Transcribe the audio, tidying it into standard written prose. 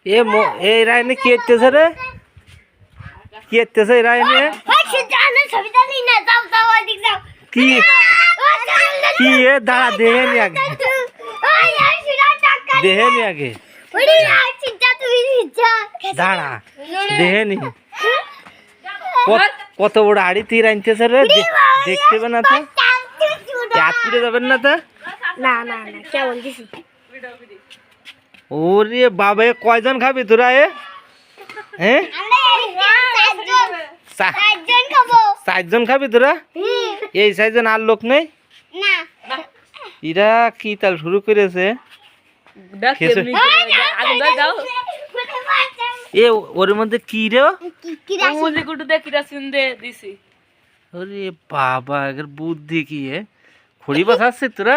এই রায়নে কি হইতেছে রে? কি হইতেছে এই রায়নে? কি কি এ দাঁড়া দেহে নি আগে, দেহে নি আগে, দাঁড়া দেহে নি। কত বড় আড়ি তীর আনতেছে রে, দেখতে হবে না তো? আটকে যাবেন না তো? না না না কেমন কিছু। ওরে বাবা, কয়জন খাবি তোরা? হ্যাঁ, 4জন খাবি তোরা? এই 4জন আর লোক নেই? এরা কি তাল শুরু করেছে? এ ওর মধ্যে কি রে? ওরে বাবা, এর বুদ্ধি কি? খড়ি বাসাচ্ছে তোরা?